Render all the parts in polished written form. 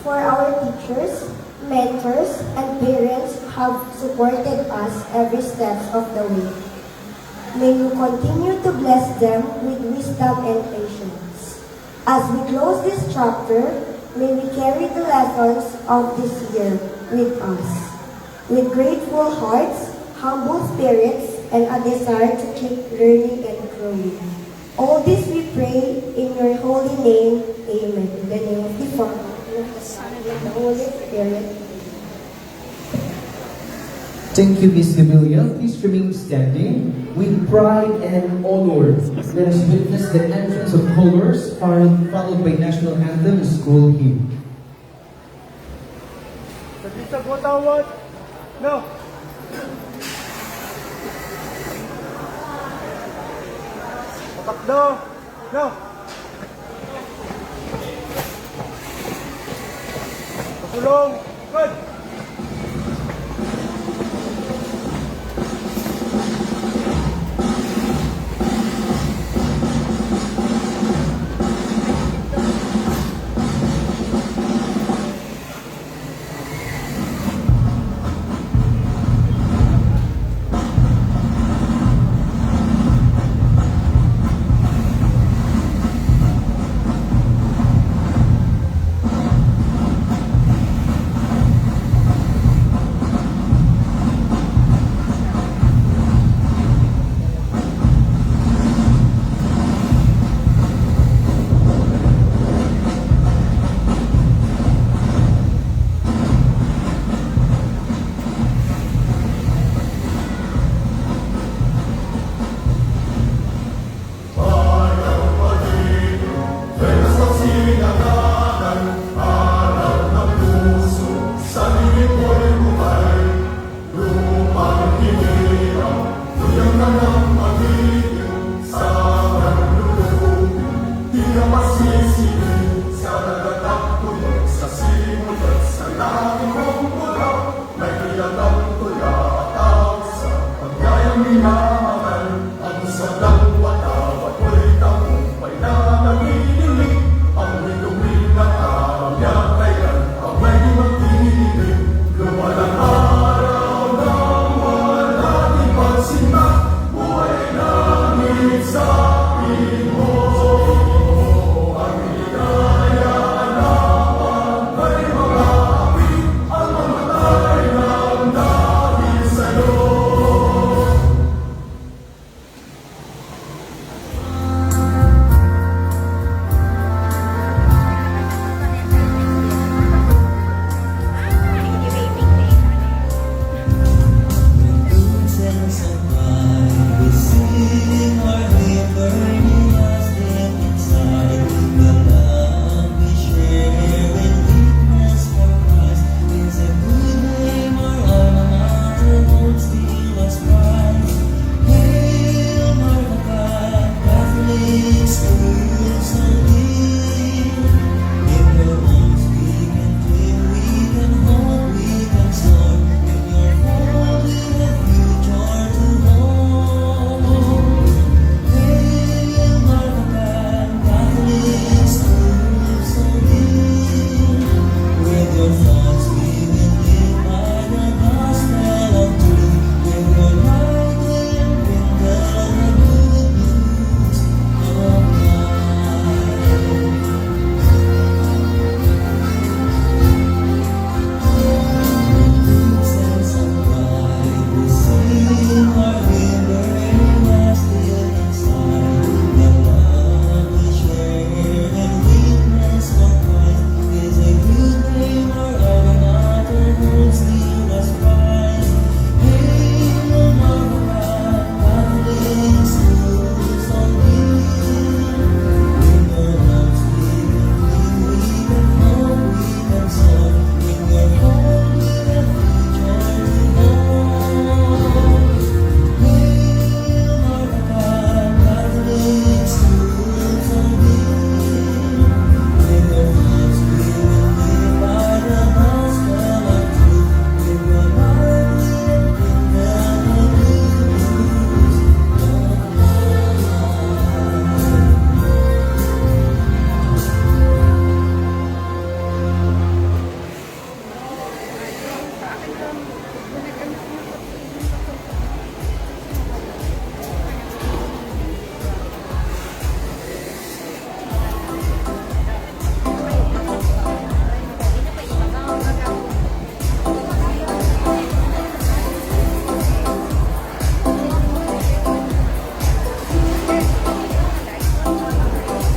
for our teachers, mentors, and parents have supported us every step of the way. May you continue to bless them with wisdom and patience. As we close this chapter, may we carry the lessons of this year with us. With grateful hearts, humble spirits, and a desire to keep learning and growing. All this we pray in your holy name. Amen. In the name of the Father, and of the Son, and of the Holy Spirit. Thank you, Miss Gabriel. Please remain standing. With pride and honor, let us witness the entrance of colors, followed by national anthem and school hymn. Sa botawat. No. Patakdo. No. Pasulong. Good.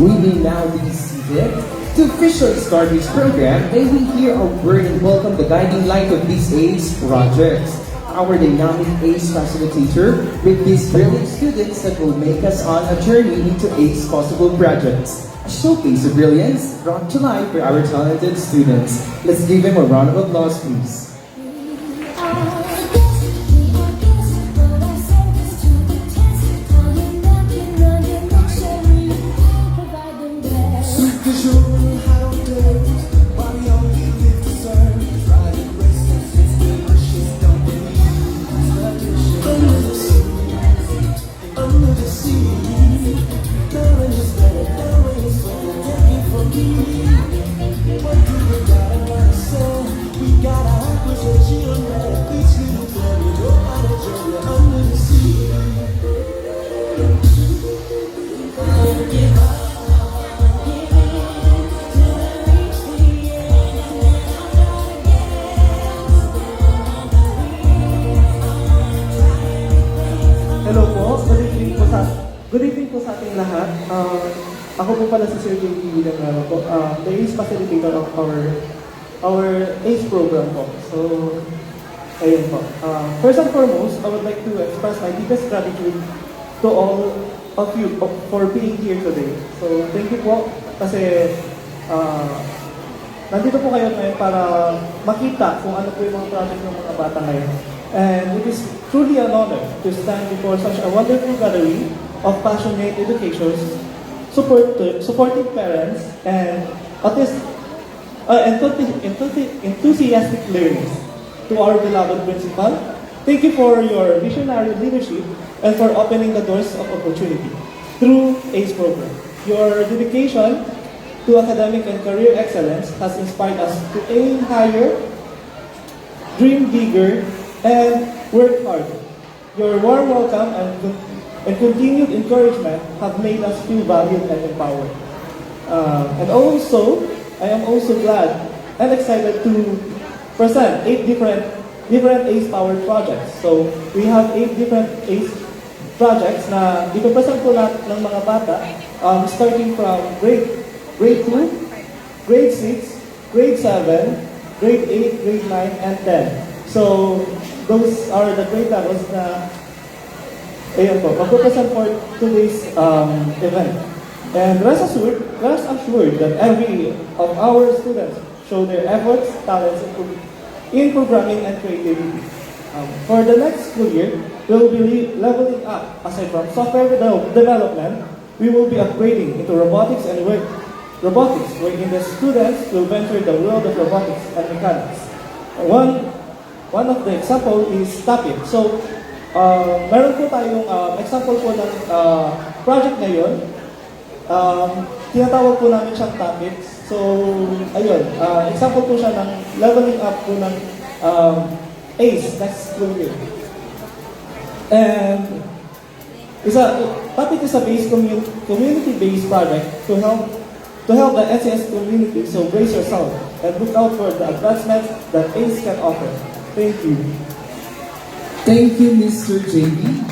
We may now be seated. To officially start this program, may we hear a word and welcome the guiding light of these ACE projects. Our dynamic ACE facilitator with these brilliant students that will make us on a journey into ACE possible projects. A showcase of brilliance brought to life by our talented students. Let's give them a round of applause, please. Hello po, good evening po sa ating lahat. Ako po pala si Sir J.P. Villanueva po, the ACE facilitator of our ACE program po. So, ayun po. First and foremost, I would like to express my deepest gratitude to all of you for being here today. So, thank you po kasi nandito po kayo ngayon para makita kung ano po yung mga project ng mga bata ngayon. And it is truly an honor to stand before such a wonderful gathering of passionate educators, supporting parents, and enthusiastic learners. To our beloved principal, thank you for your visionary leadership and for opening the doors of opportunity through ACE program. Your dedication to academic and career excellence has inspired us to aim higher, dream bigger, and work hard. Your warm welcome and continued encouragement have made us feel valued and empowered. And also, I am also glad and excited to present 8 different ACE-powered projects. So, we have 8 different ACE projects na ipapresent po natin ng mga bata starting from grade 2, grade 6, grade 7, grade 8, grade 9, and 10. So, those are the grade levels na ayan po, magpapresent for today's event. And rest assured that every of our students show their efforts, talents in programming and creativity. For the next school year, we will be leveling up. Aside from software development, we will be upgrading into robotics, wherein the students will venture the world of robotics and mechanics. One of the example is Tapit. So, meron po tayong example po ng project ngayon. Tinatawag po namin siyang Tapit. So, ayun, example po siya ng leveling up po ng ACE next school year. And Tapit is a community-based project to help the SES community. So brace yourself and look out for the advancements that ACE can offer. Thank you. Thank you, Mr. JB.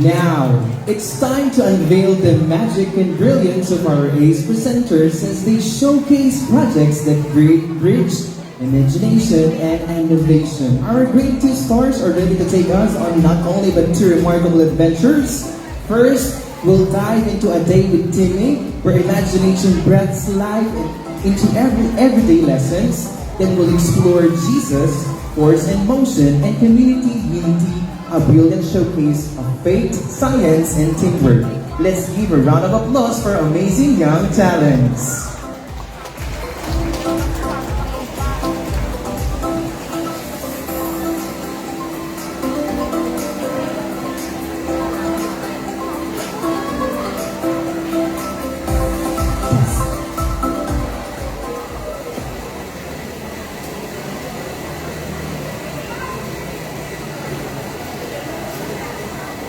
Now, it's time to unveil the magic and brilliance of our ACE presenters as they showcase projects that bridge imagination and innovation. Our grade 2 stars are ready to take us on not only but 2 remarkable adventures. First, we'll dive into a day with Timmy, where imagination breathes life into everyday lessons. Then we'll explore Jesus, force and motion, and community unity, a brilliant showcase of faith, science, and teamwork. Let's give a round of applause for amazing young talents.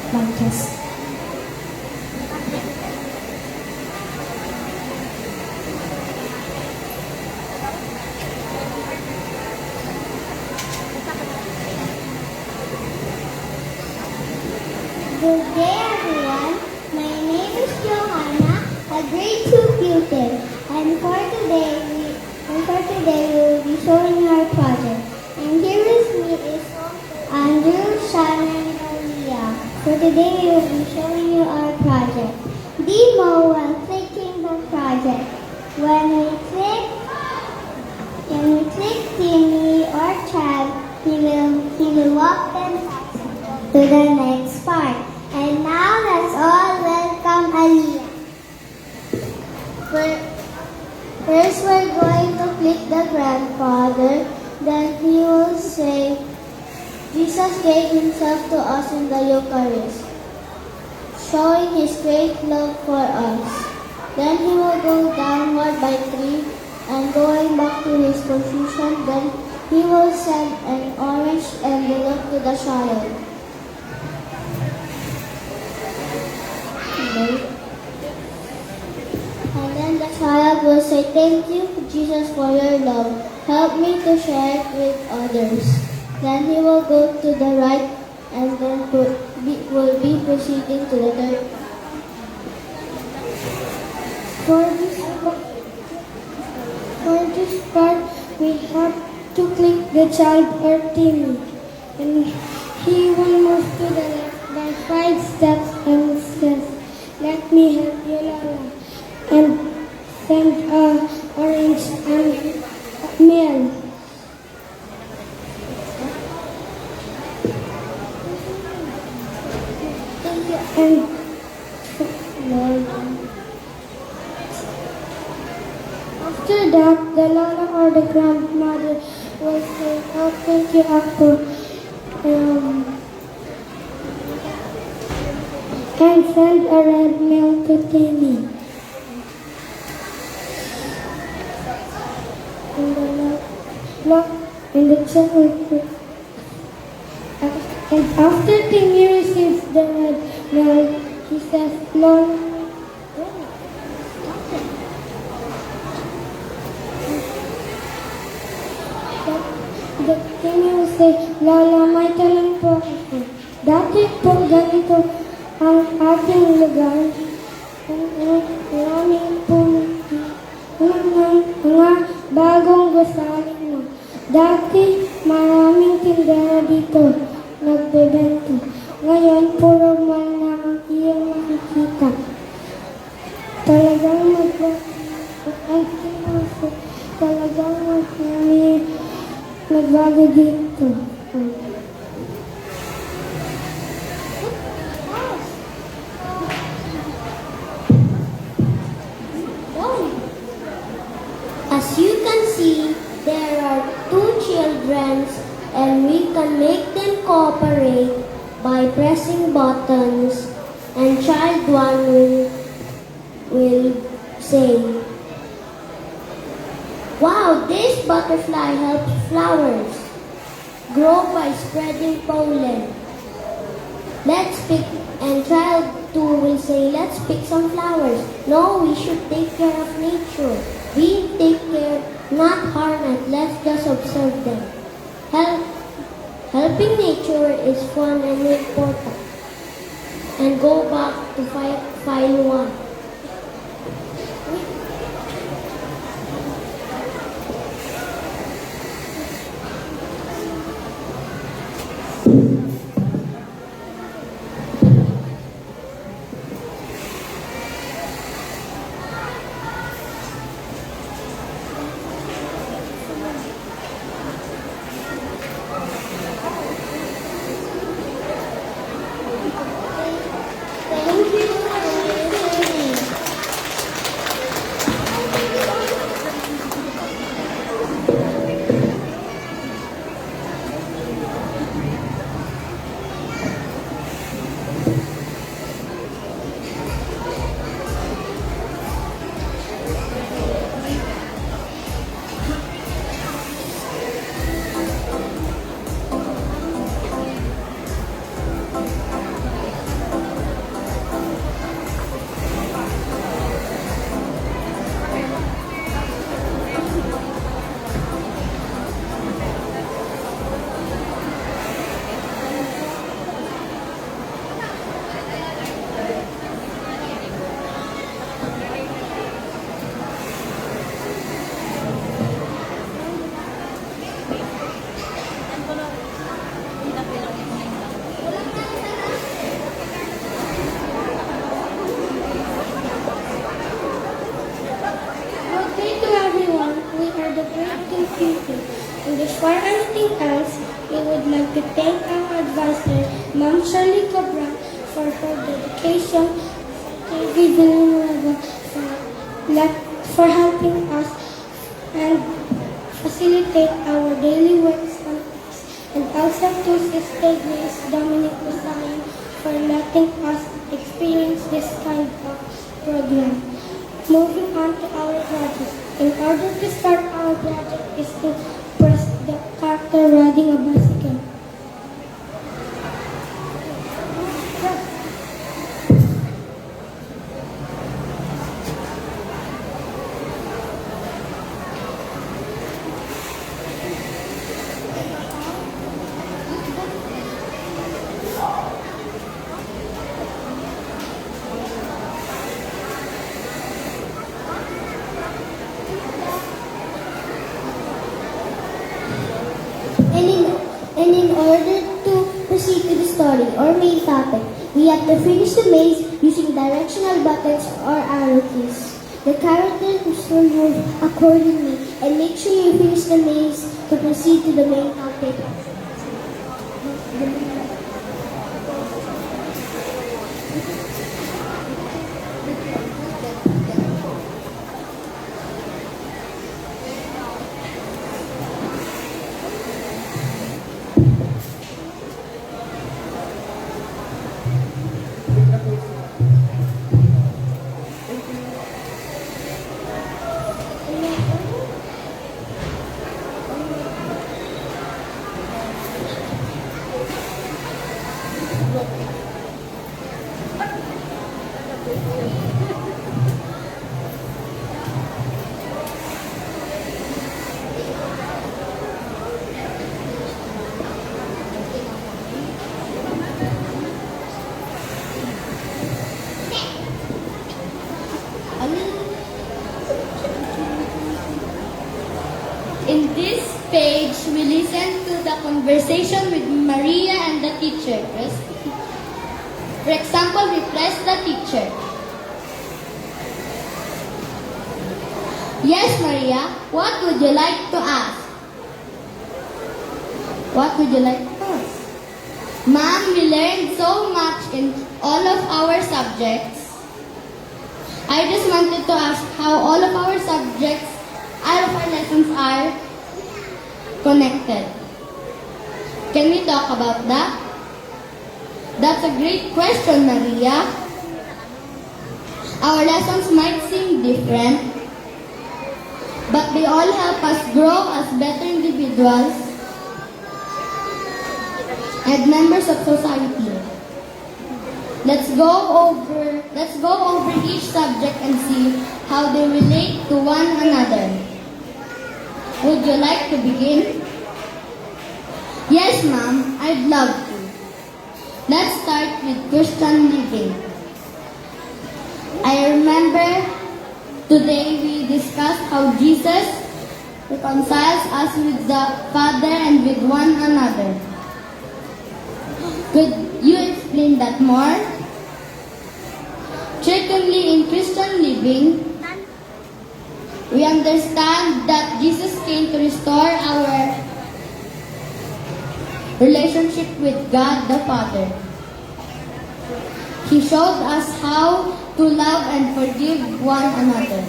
Marcus. Good day, everyone. My name is Johanna. I'll grade 2 pupil. And for today, we will be showing you our project. And here with me is Andrew, Shannon, and Leah. For today, we will be showing you our project. Demo while clicking the project. When we click Timmy or Chad, he will walk them to the next part. And now let's all welcome Aliyah. First we're going to click the grandfather, then he will say, Jesus gave himself to us in the Eucharist, showing his great love for us. Then he will go downward by 3 and going back to his position, then he will send an orange envelope to the child. And then the child will say, thank you, Jesus, for your love. Help me to share it with others. Then he will go to the right and then will be proceeding to the third. For this part, we have to click the child or Timmy. And he will move to the left by 5 steps and says, let me help you, Lala. And send orange and mail. And after that, the Lala or the grandmother will say, oh, thank you, Apple. And send a red mail to Timmy. And the child and after Timmy receives the red mail, he says, Lord, the Timmy will say, Lola, may tanong po ako. Dati po ganito ang ating lugar. Maraming po mga bagong gusali na. Dati maraming tindera dito nagbebenta. Ngayon puro mal na ang iyong makikita. Talagang nagbago dito. As you can see, there are 2 children and we can make them cooperate by pressing buttons, and child 1 will say, wow, this butterfly helps flowers grow by spreading pollen. Let's pick, and child 2 will say, let's pick some flowers. No, we should take care of nature. We take care, not harm it. Let's just observe them. Helping nature is fun and important. And go back to file 1. Thank you for listening. future. And before anything else, we would like to thank our advisor, Ma'am Shirley Cabral, for her dedication, KV Villanueva for helping us and facilitate our daily works and tasks, and also to Sister Grace Dominic Rosario for letting us experience this kind of program. Moving on to our project. In order to start our project is to press the character riding a bicycle. And in order to proceed to the story or main topic, we have to finish the maze using directional buttons or arrow keys. The characters will move accordingly, and make sure you finish the maze to proceed to the main topic. In this page, we listen to the conversation with Maria and the teacher. For example, we press the teacher. Yes, Maria, what would you like to ask? What would you like to ask? Ma'am, we learned so much in all of our subjects. I just wanted to ask how all of our subjects, all of our lessons are connected. Can we talk about that? That's a great question, Maria. Our lessons might seem different, but they all help us grow as better individuals and members of society. Let's go over each subject and see how they relate to one another. Would you like to begin? Yes, Ma'am, I'd love to. Let's start with Christian living. I remember today we discussed how Jesus reconciles us with the Father and with one another. Could you explain that more? Certainly, in Christian living, we understand that Jesus came to restore our relationship with God the Father. He showed us how to love and forgive one another.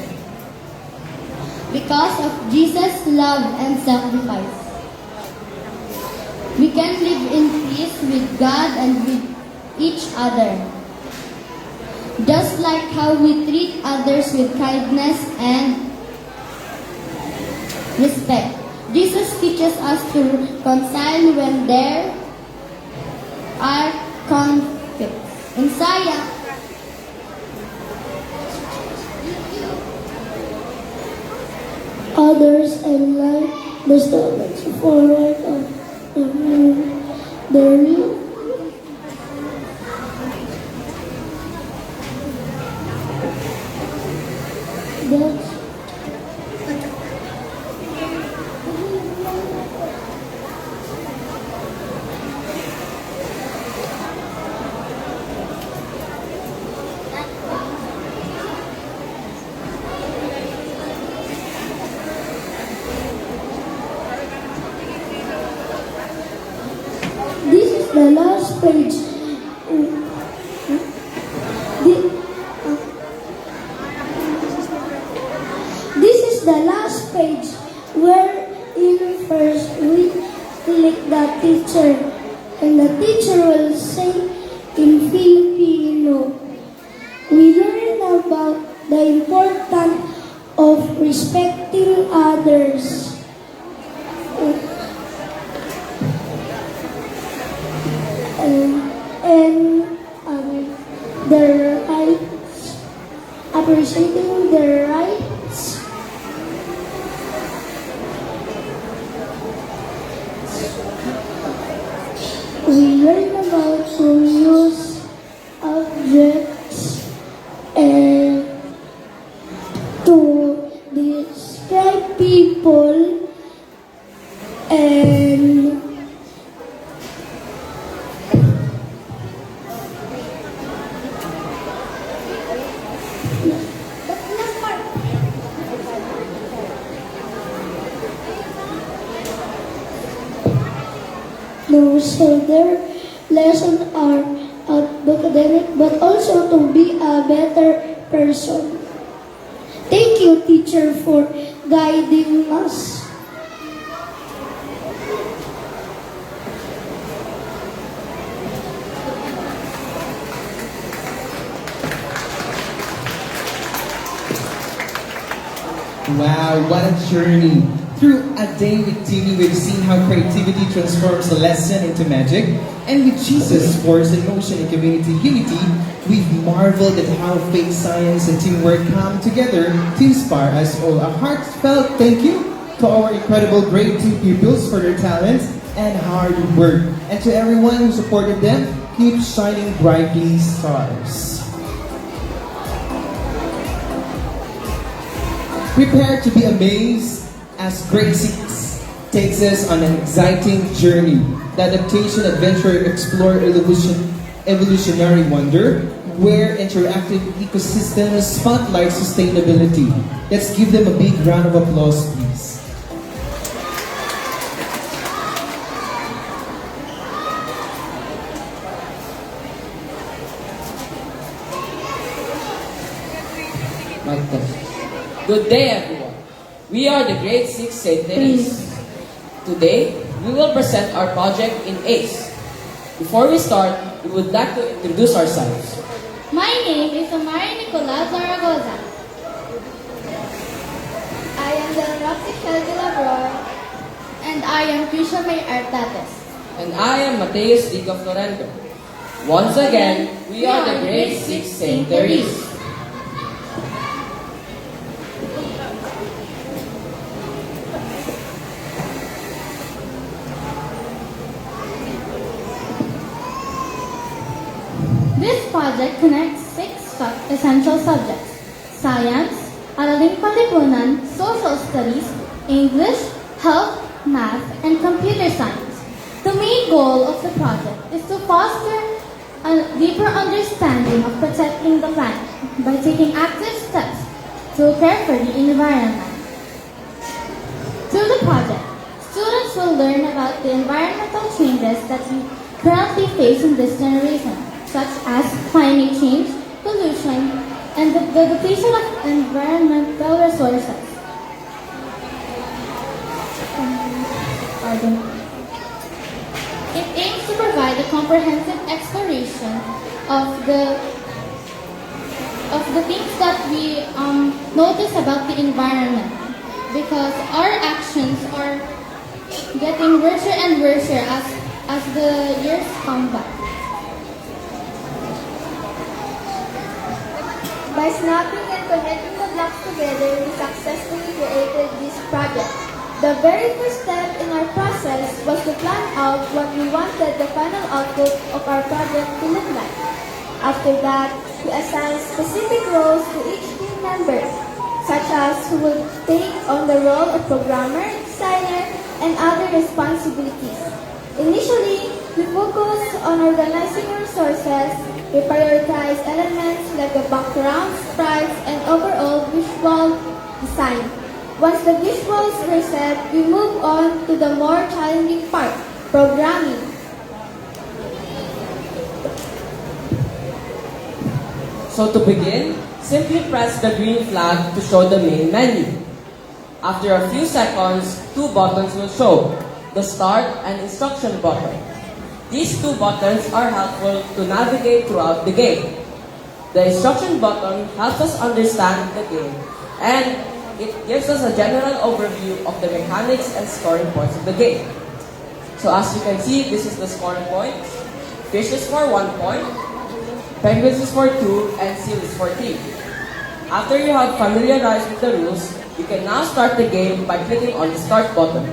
Because of Jesus' love and sacrifice, we can live in peace with God and with each other. Just like how we treat others with kindness and respect. Jesus teaches us to reconcile when there are conflicts. In Saya, Others and like the students forward of their new that's the last page. Thi- This is the last page where in first we click the teacher and the teacher will say in Filipino. We learn about the importance of respecting others. And their rights, appreciating their rights. We learn about to use objects and to describe people and no, so their lessons are academic but also to be a better person. Thank you, teacher, for guiding us. Wow, what a journey. Through a day with TV, we've seen how creativity transforms a lesson into magic. And with Jesus, force and motion and community unity, we've marveled at how faith, science, and teamwork come together to inspire us all. A heartfelt thank you to our incredible grade 2 pupils for their talents and hard work. And to everyone who supported them, keep shining brightly, stars. Prepare to be amazed as grade 6 takes us on an exciting journey. The adaptation adventure explore evolutionary wonder, where interactive ecosystems spotlight sustainability. Let's give them a big round of applause, please. Good day, everyone. We are the grade 6 St. Therese. Today, we will present our project in ACE. Before we start, we would like to introduce ourselves. My name is Amari Nicolas Zaragoza. I am the Roxy Shelby Labrador. And I am Trisha May Artates. And I am Mateus Dico Florento. Once again, we are the grade 6 St. Therese. This project connects 6 essential subjects: science, Araling Panlipunan, social studies, English, health, math, and computer science. The main goal of the project is to foster a deeper understanding of protecting the planet by taking active steps to care for the environment. Through the project, students will learn about the environmental changes that we currently face in this generation, such as climate change, pollution, and the depletion of environmental resources. It aims to provide a comprehensive exploration of the things that we notice about the environment, because our actions are getting worse and worse as the years come by. By snapping and connecting the blocks together, we successfully created this project. The very first step in our process was to plan out what we wanted the final output of our project to look like. After that, we assigned specific roles to each team member, such as who will take on the role of programmer, designer, and other responsibilities. Initially, we focused on organizing resources. We prioritize elements like the background, sprites, and overall visual design. Once the visuals were set, we move on to the more challenging part, programming. So to begin, simply press the green flag to show the main menu. After a few seconds, two buttons will show, the Start and Instruction button. These two buttons are helpful to navigate throughout the game. The Instruction button helps us understand the game, and it gives us a general overview of the mechanics and scoring points of the game. So as you can see, this is the scoring points. Fish is for 1 point, penguins is for 2, and seal is for 3. After you have familiarized with the rules, you can now start the game by clicking on the Start button.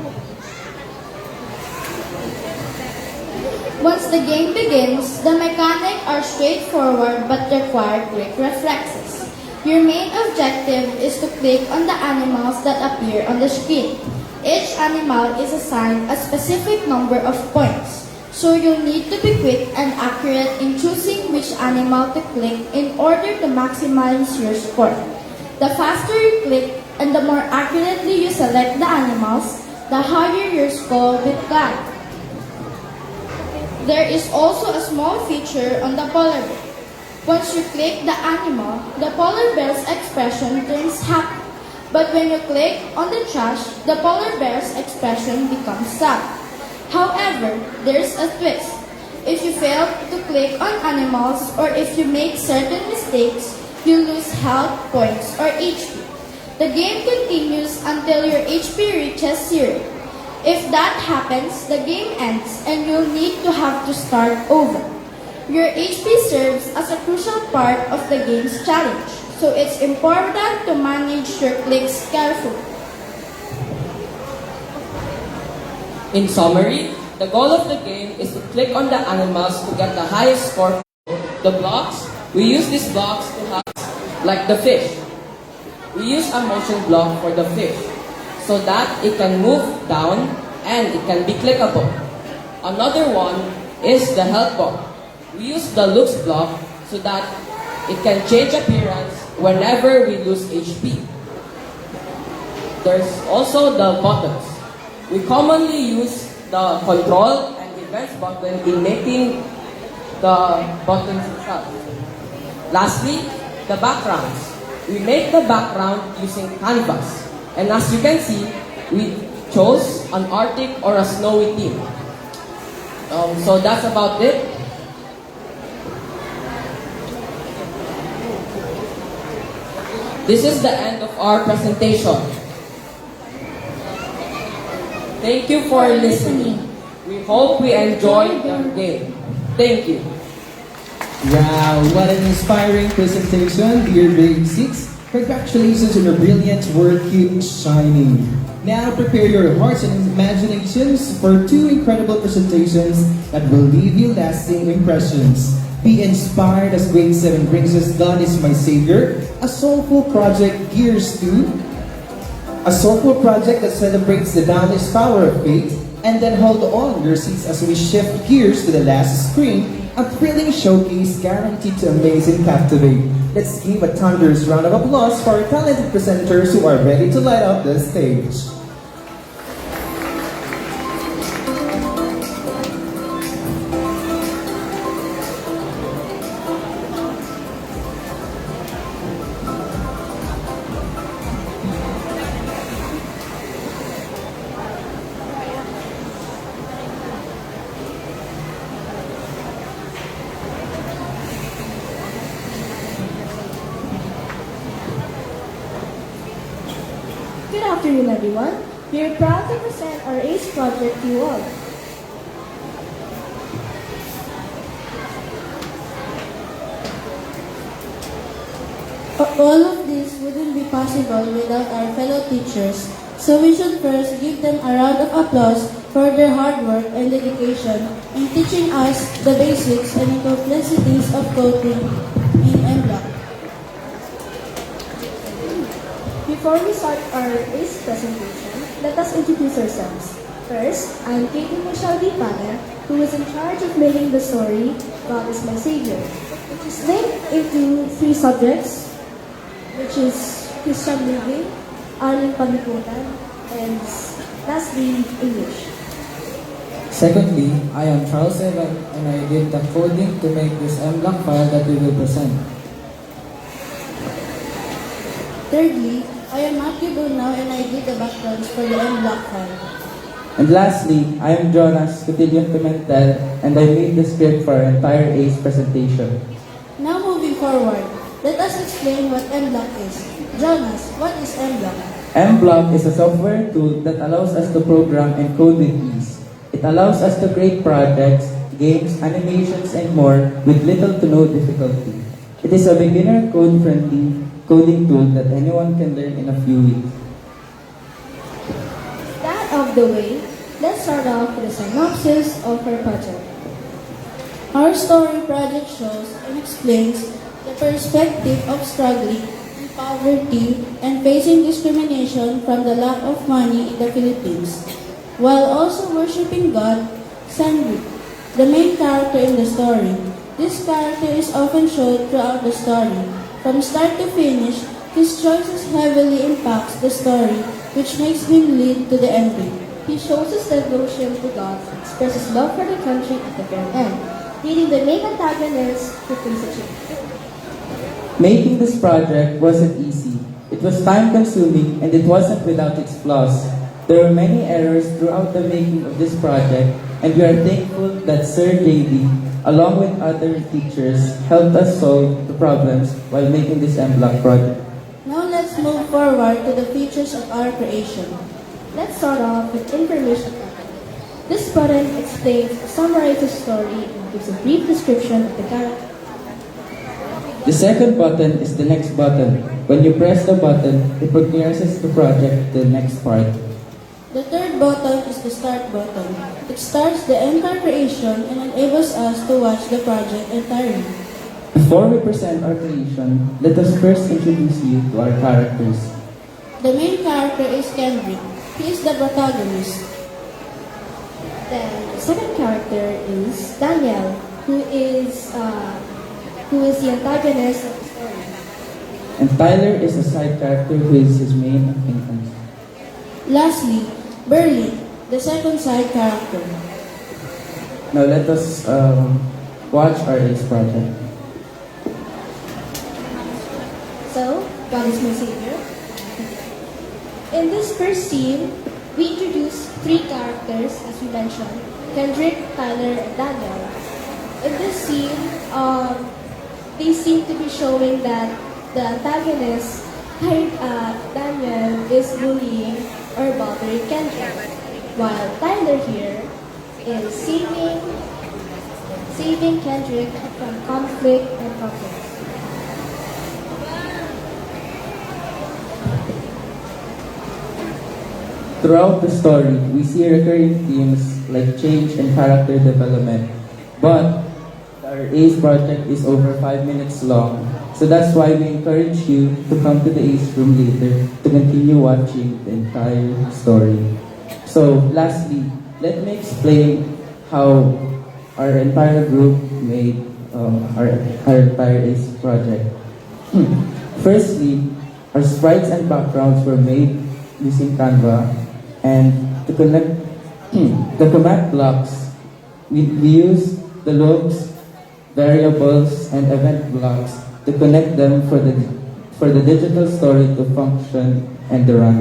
Once the game begins, the mechanics are straightforward but require quick reflexes. Your main objective is to click on the animals that appear on the screen. Each animal is assigned a specific number of points, so you'll need to be quick and accurate in choosing which animal to click in order to maximize your score. The faster you click and the more accurately you select the animals, the higher your score will climb. There is also a small feature on the polar bear. Once you click the animal, the polar bear's expression turns happy. But when you click on the trash, the polar bear's expression becomes sad. However, there's a twist. If you fail to click on animals or if you make certain mistakes, you lose health points or HP. The game continues until your HP reaches 0. If that happens, the game ends and you'll need to have to start over. Your HP serves as a crucial part of the game's challenge, so it's important to manage your clicks carefully. In summary, the goal of the game is to click on the animals to get the highest score. The blocks, we use these blocks to help, like the fish. We use a motion block for the fish, so that it can move down and it can be clickable. Another one is the health block. We use the looks block so that it can change appearance whenever we lose HP. There's also the buttons. We commonly use the control and defense button in making the buttons itself. Lastly, the backgrounds. We make the background using canvas. And as you can see, we chose an Arctic or a snowy theme. So that's about it. This is the end of our presentation. Thank you for listening. We hope we enjoyed the game. Thank you. Wow, what an inspiring presentation, dear grade 6. Congratulations on your brilliant work. Keep shining. Now prepare your hearts and imaginations for 2 incredible presentations that will leave you lasting impressions. Be inspired as grade 7 brings us God is My Savior, a soulful project a soulful project that celebrates the boundless power of faith. And then hold on your seats as we shift gears to the last screen, a thrilling showcase guaranteed to amaze and captivate. Let's give a thunderous round of applause for our talented presenters who are ready to light up the stage. Good afternoon, everyone. We are proud to present our ACE project to you all. All of this wouldn't be possible without our fellow teachers, so we should first give them a round of applause for their hard work and dedication in teaching us the basics and complexities of coding in MBlock. Before we start our ACE presentation, let us introduce ourselves. First, I'm Katie Michelle D. Pana, who is in charge of making the story, God is My Savior, which is linked into 3 subjects, which is Christian living, Aling Panlipunan, and lastly, English. Secondly, I am Charles Evan and I did the coding to make this MBlock file that we will present. Thirdly, I am Matthew Bruno and I did the backgrounds for the M-Block file. And lastly, I am Jonas Cotillion Pimentel, and I made the script for our entire ACE presentation. Now moving forward, let us explain what M-Block is. Jonas, what is M-Block? MBlock is a software tool that allows us to program and code with ease. It allows us to create projects, games, animations, and more with little to no difficulty. It is a beginner code-friendly coding tool that anyone can learn in a few weeks. That of the way, let's start off with a synopsis of our project. Our story project shows and explains the perspective of struggling in poverty and facing discrimination from the lack of money in the Philippines, while also worshiping God, Sandy, the main character in the story. This character is often shown throughout the story. From start to finish, his choices heavily impacts the story, which makes him lead to the ending. He shows his devotion to God, expresses love for the country at the very end, leading the main antagonist to face a change. Making this project wasn't easy. It was time-consuming and it wasn't without its flaws. There were many errors throughout the making of this project, and we are thankful that Sir JD, along with other teachers, helped us solve the problems while making this MBlock project. Now let's move forward to the features of our creation. Let's start off with information button. This button explains, summarizes the story, and gives a brief description of the character. The second button is the next button. When you press the button, it progresses the project to the next part. The third button is the start button. It starts the entire creation and enables us to watch the project entirely. Before we present our creation, let us first introduce you to our characters. The main character is Kendrick. He is the protagonist. Then the second character is Daniel, who is the antagonist of the story. And Tyler is a side character who is his main acquaintance. Lastly, Burley, the second side character. Now let us watch our ACE project. So, God is my savior. In this first scene, we introduce three characters, as we mentioned: Kendrick, Tyler, and Daniel. In this scene, they seem to be showing that the antagonist, Daniel, is bullying or bothering Kendrick, while Tyler here is saving Kendrick from conflict and problems. Throughout the story, we see recurring themes like change and character development. But our ACE project is over 5 minutes long, so that's why we encourage you to come to the ACE room later to continue watching the entire story. So, lastly, let me explain how our entire group made our entire ACE project. Firstly, our sprites and backgrounds were made using Canva, and to connect the command blocks, we use the loops, variables, and event blocks to connect them for the digital story to function and to run.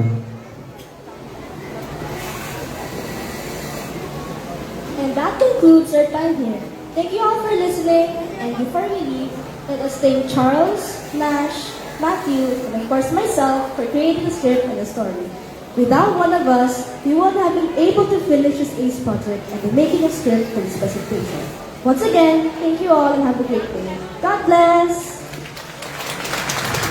And that concludes our time here. Thank you all for listening, and before we leave, let us thank Charles, Nash, Matthew, and of course myself for creating the script and the story. Without one of us, we wouldn't have been able to finish this ACE project and the making a script for this presentation. Once again, thank you all and have a great day. God bless!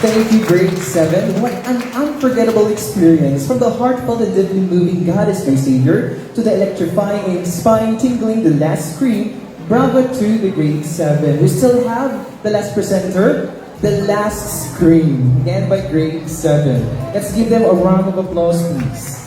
Thank you, grade 7. What an unforgettable experience. From the heartfelt and deeply moving God is my Savior to the electrifying and spine-tingling The Last Scream. Bravo to the grade 7. We still have the last presenter, The Last Scream, again by grade 7. Let's give them a round of applause, please.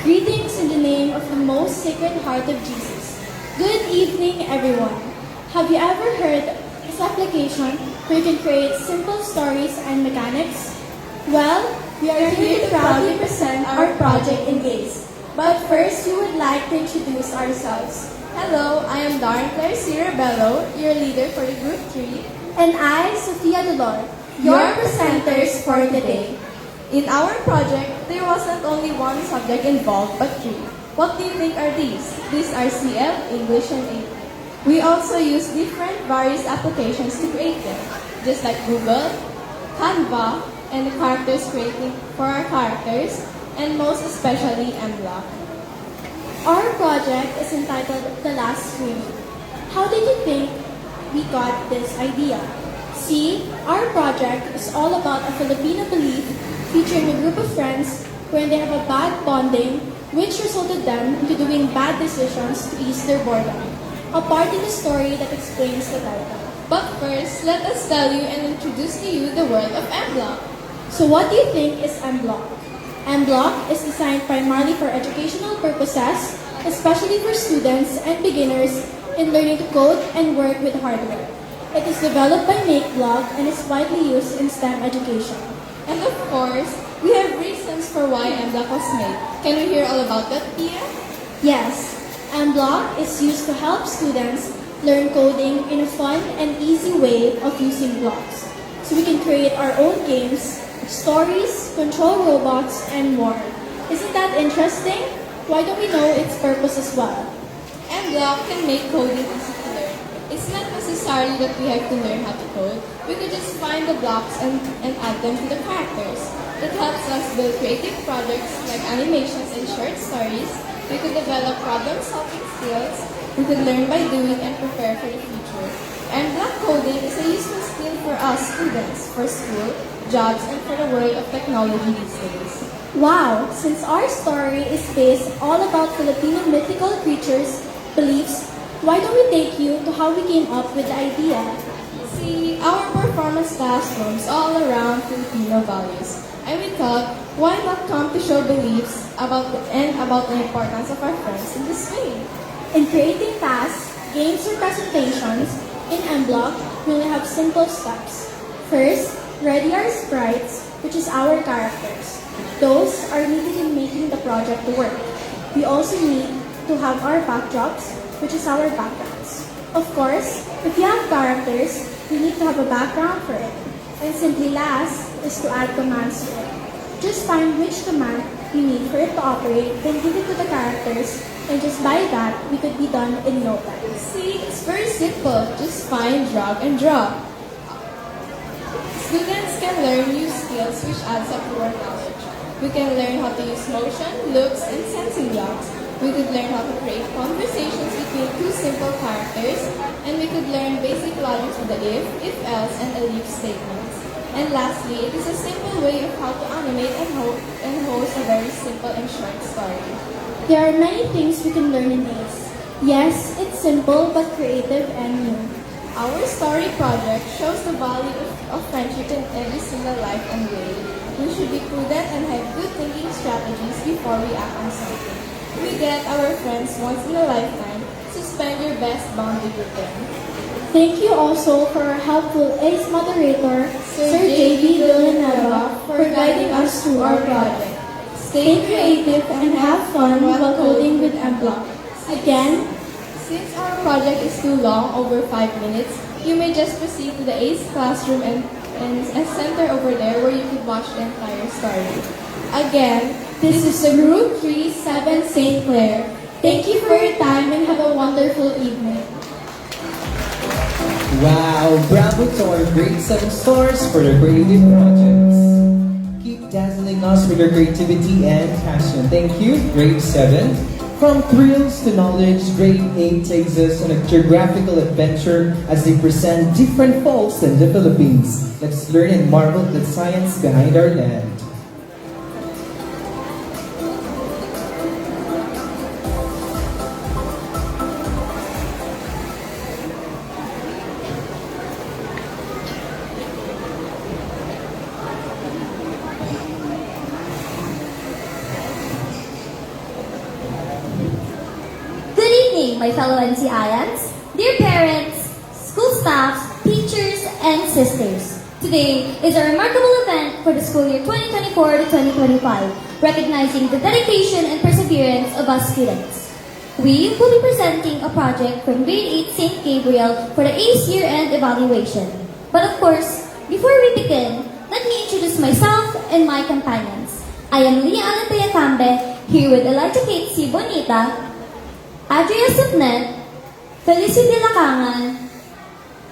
Greetings in the name of the most most Sacred Heart of Jesus. Good evening, everyone. Have you ever heard this application where you can create simple stories and mechanics? Well, we are here to proudly present our project in ACE. But first, we would like to introduce ourselves. Hello, I am Darn Claire C. Rebello, your leader for the Group 3. And I, Sofia Dolor, your presenters for today. In our project, there wasn't only one subject involved but three. What do you think are these? These are CL, English, and AP. We also use different various applications to create them, just like Google, Canva, and the characters creating for our characters, and most especially Mblock. Our project is entitled The Last Scream. How did you think we got this idea? See, our project is all about a Filipino belief featuring a group of friends when they have a bad bonding, which resulted them into doing bad decisions to ease their boredom. A part in the story that explains the title. But first, let us tell you and introduce to you the world of Mblock. So what do you think is Mblock? Mblock is designed primarily for educational purposes, especially for students and beginners in learning to code and work with hardware. It is developed by MakeBlog and is widely used in STEM education. And of course, we have reasons for why Mblock was made. Can we hear all about that, Pia? Yes, Mblock is used to help students learn coding in a fun and easy way of using blocks. So we can create our own games, stories, control robots, and more. Isn't that interesting? Why don't we know its purpose as well? Mblock can make coding easy to learn. It's not necessarily that we have to learn how to code. We could just find the blocks and add them to the characters. It helps us build creative projects like animations and short stories. We could develop problem-solving skills. We could learn by doing and prepare for the future. And block coding is a useful skill for us students, for school, jobs, and for the world of technology these days. Wow! Since our story is based all about Filipino mythical creatures, beliefs, why don't we take you to how we came up with the idea? See, our performance classrooms all around Filipino values. And we thought, why not come to show beliefs about the importance of our friends in this way? In creating tasks, games, or presentations, in Mblock, we will have simple steps. First, ready our sprites, which is our characters. Those are needed in making the project work. We also need to have our backdrops, which is our backgrounds. Of course, if you have characters, you need to have a background for it. And simply last is to add commands to it. Just find which command you need for it to operate, then give it to the characters, and just by that, we could be done in no time. See, it's very simple. Just find, drag, and drop. Students can learn new skills which adds up to our knowledge. We can learn how to use motion, looks, and sensing blocks. We could learn how to create conversations between two simple characters, and we could learn basic logic with the if else, and elif statements. And lastly, it is a simple way of how to animate and host a very simple and short story. There are many things we can learn in ACE. Yes, it's simple but creative and new. Our story project shows the value of friendship in every single life and way. We should be prudent and have good thinking strategies before we act on something. We get our friends once in a lifetime, so spend your best bonding with them. Thank you also for our helpful ACE moderator, Sir J.B. Villanueva, for guiding us through our project. Stay creative and have fun while coding with Mblock. Again, since our project is too long, over 5 minutes, you may just proceed to the ACE classroom and a center over there where you could watch the entire story. Again, this is the Group 3 7 St. Clair. Thank you for your time and have a wonderful evening. Wow, bravo to our grade 7 stars for their creative projects. Keep dazzling us with your creativity and passion. Thank you, grade 7. From thrills to knowledge, grade 8 takes us on a geographical adventure as they present different folks in the Philippines. Let's learn and marvel at the science behind our land. evening, my fellow NCIans, dear parents, school staffs, teachers, and sisters. Today is a remarkable event for the school year 2024 to 2025, recognizing the dedication and perseverance of us students. We will be presenting a project from Grade 8 St. Gabriel for the ACE Year-End Evaluation. But of course, before we begin, let me introduce myself and my companions. I am Lia Alantaya Cambe, here with Elijah Kate C. Bonita, Adria Subnet, Felicity Lacangan,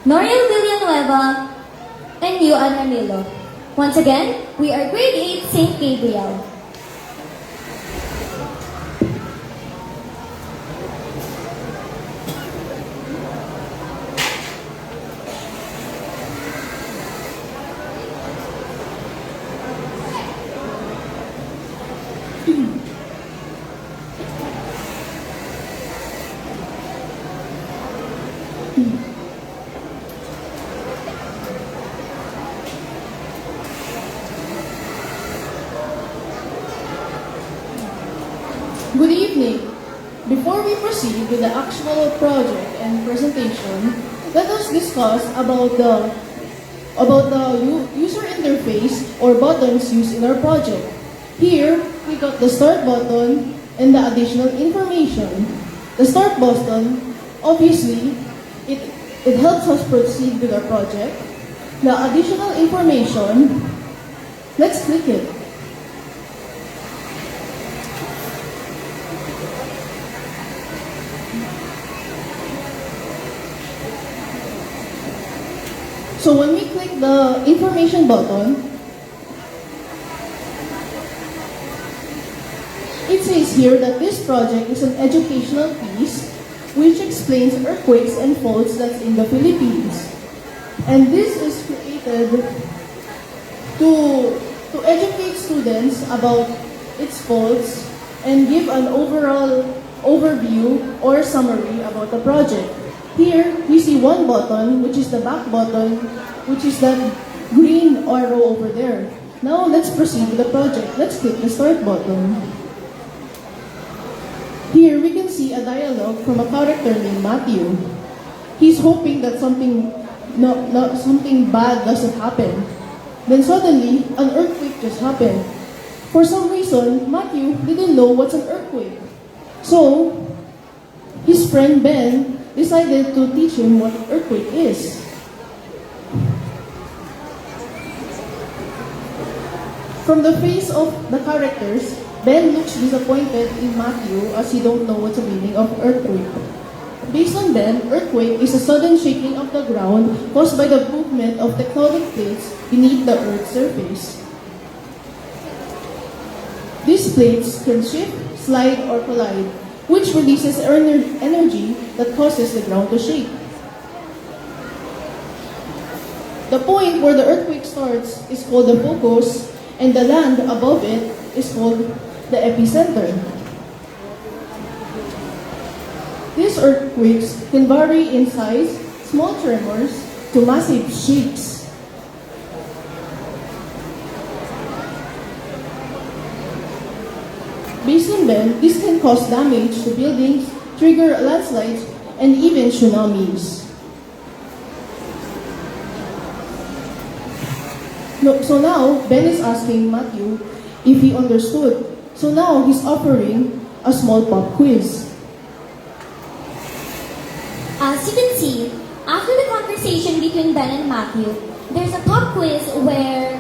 Noriel Villanueva, and Yuan Ramilo. Once again, we are Grade 8 St. Gabriel. Good evening. Before we proceed with the actual project and presentation, let us discuss about the user interface or buttons used in our project. Here, we got the start button and the additional information. The start button, obviously, it helps us proceed with our project. The additional information, let's click it. So when we click the information button, it says here that this project is an educational piece which explains earthquakes and faults that's in the Philippines. And this is created to educate students about its faults and give an overall overview or summary about the project. Here, we see one button, which is the back button, which is that green arrow over there. Now, let's proceed with the project. Let's click the start button. Here, we can see a dialogue from a character named Matthew. He's hoping that something bad doesn't happen. Then suddenly, an earthquake just happened. For some reason, Matthew didn't know what's an earthquake. So, his friend Ben decided to teach him what an earthquake is. From the face of the characters, Ben looks disappointed in Matthew as he don't know what's the meaning of earthquake. Based on Ben, earthquake is a sudden shaking of the ground caused by the movement of tectonic plates beneath the Earth's surface. These plates can shift, slide, or collide, which releases energy that causes the ground to shake. The point where the earthquake starts is called the focus, and the land above it is called the epicenter. These earthquakes can vary in size, small tremors, to massive shakes. Based on Ben, this can cause damage to buildings, trigger landslides, and even tsunamis. So now, Ben is asking Matthew if he understood. So now, he's offering a small pop quiz. As you can see, after the conversation between Ben and Matthew, there's a pop quiz where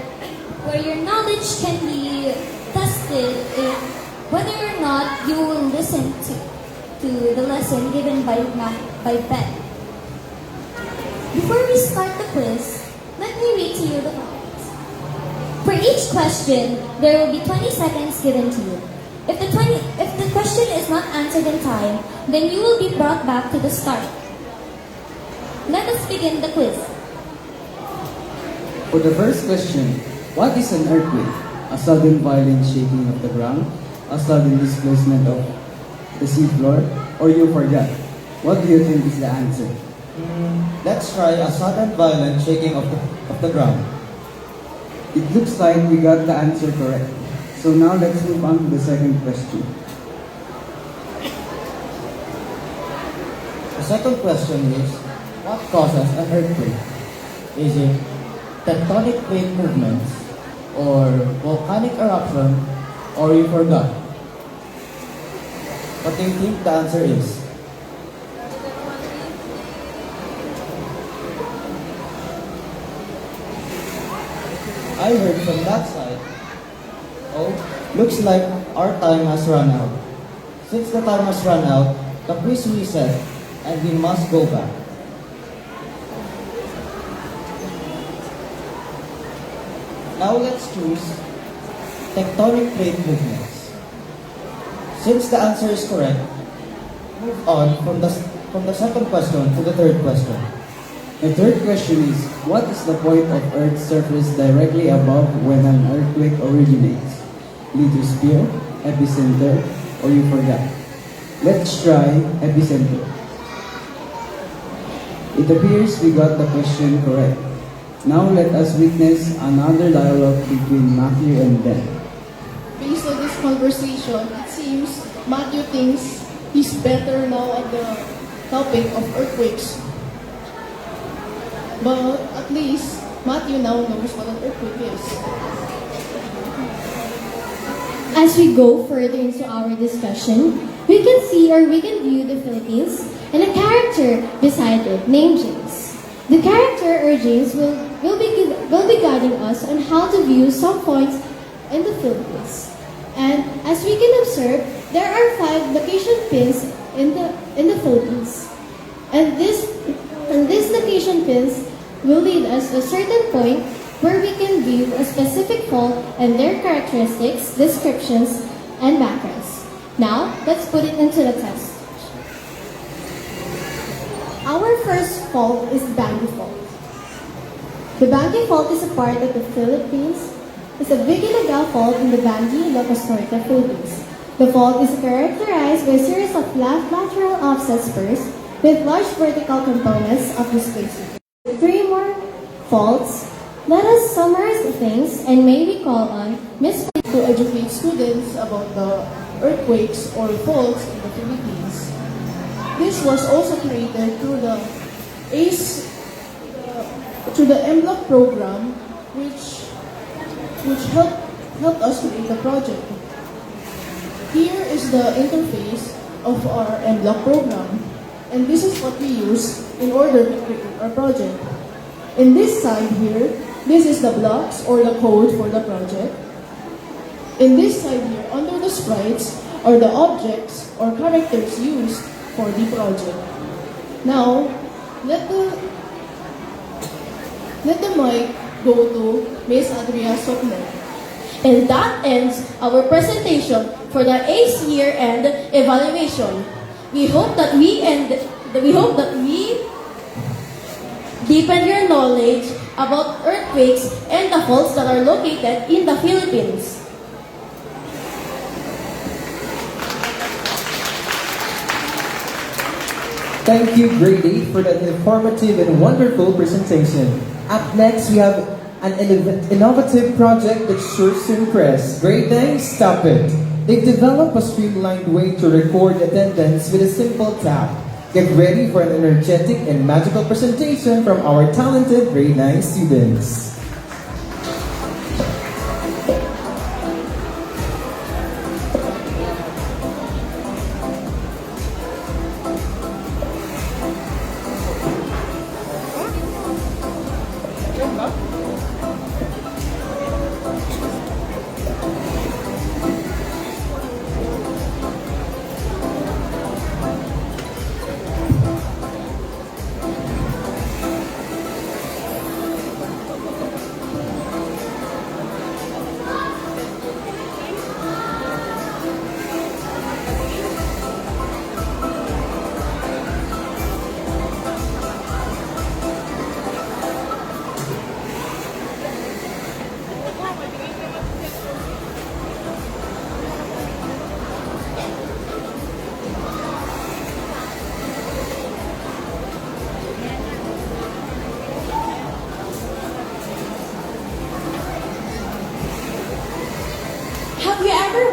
your knowledge can be tested if whether or not you will listen to the lesson given by Ben. Before we start the quiz, let me read to you the topics. For each question, there will be 20 seconds given to you. If the question is not answered in time, then you will be brought back to the start. Let us begin the quiz. For the first question, what is an earthquake? A sudden violent shaking of the ground, a sudden displacement of the seafloor, or you forgot? What do you think is the answer? Let's try a sudden violent shaking of the ground. It looks like we got the answer correct. So now let's move on to the second question. second question is, what causes an earthquake? Is it tectonic plate movements, or volcanic eruption, or you forgot? What do you think the answer is? I heard from that side. Oh, looks like our time has run out. Since the time has run out, the quiz reset and we must go back. Now let's choose tectonic plate movements. Since the answer is correct, move on from the second question to the third question. The third question is, what is the point of Earth's surface directly above when an earthquake originates? Lithosphere, epicenter, or you forgot? Let's try epicenter. It appears we got the question correct. Now let us witness another dialogue between Matthew and Ben. Based on this conversation, it seems Matthew thinks he's better now at the topic of earthquakes. But at least Matthew now knows what an earthquake is. As we go further into our discussion, we can see or we can view the Philippines and a character beside it named James. The character or James will be guiding us on how to view some points in the Philippines. And as we can observe, there are 5 location pins in the Philippines. And these location pins will lead us to a certain point where we can view a specific fault and their characteristics, descriptions, and backgrounds. Now, let's put it into the test. Our first fault is Bangi Fault. The Bangi Fault is a part of the Philippines. It's a big Ilagal fault in the Bangi, Ilocos Norte, Philippines. The fault is characterized by a series of lateral offset spurs with large vertical components of displacement. 3 more faults. Let us summarize the things and maybe call on Ms. To educate students about the earthquakes or faults in the Philippines. This was also created through the ACE, through the MBlock program, which helped us create the project. Here is the interface of our MBlock program, and this is what we use in order to create our project. In this side here, this is the blocks or the code for the project. In this side here, under the sprites, are the objects or characters used for the project. Now, let the mic go to Ms. Adria Sokner. And that ends our presentation for the ACE year-end evaluation. We hope that we deepen your knowledge about earthquakes and the faults that are located in the Philippines. Thank you, Grade 8, for that informative and wonderful presentation. Up next, we have an innovative project that's sure to impress. Grade 9, stop it. They've developed a streamlined way to record attendance with a simple tap. Get ready for an energetic and magical presentation from our talented Grade 9 students.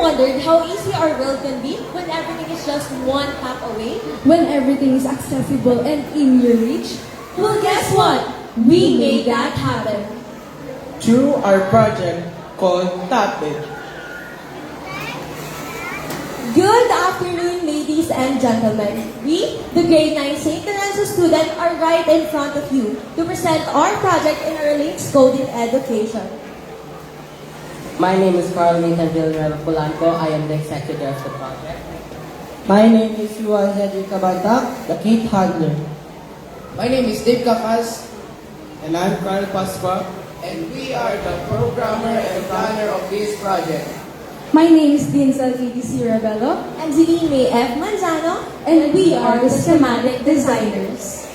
wondered how easy our world can be when everything is just one tap away? When everything is accessible and in your reach? Well, guess what? We made that happen. Through our project called Tap It. Good afternoon, ladies and gentlemen. We, the grade 9 St. Lorenzo student, are right in front of you to present our project in our links coding education. My name is Carl Nathan Villanueva Polanco. I am the executive of the project. My name is Juan Cedric Cabantac, the kit handler. My name is Dave Kakas, And I'm Carl Pasqua. and we are the programmer and planner of this project. My name is Dinsel KDC Rebello, And Celine May F. Manzano, and we are the schematic designers.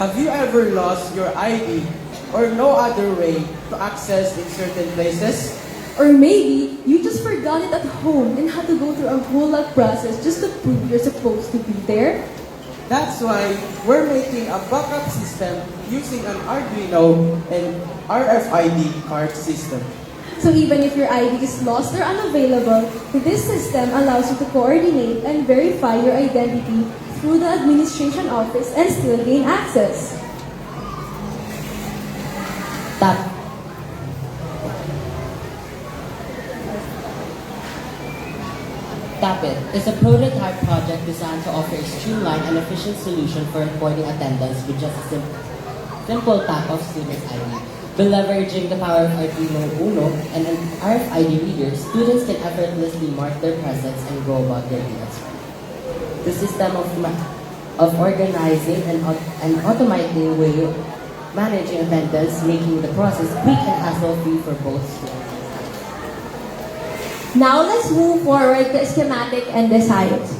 Have you ever lost your ID or no other way to access in certain places? Or maybe you just forgot it at home and had to go through a whole lot process just to prove you're supposed to be there. That's why we're making a backup system using an Arduino and RFID card system. So even if your ID is lost or unavailable, this system allows you to coordinate and verify your identity through the administration office and still gain access. Tap. Tap It is a prototype project designed to offer a streamlined and efficient solution for reporting attendance with just a simple tap of student ID. By leveraging the power of Arduino Uno and an RFID reader, students can effortlessly mark their presence and go about their days. The system of organizing and automating way of managing attendance, making the process quick and hassle-free for both students. Now let's move forward to schematic and designs.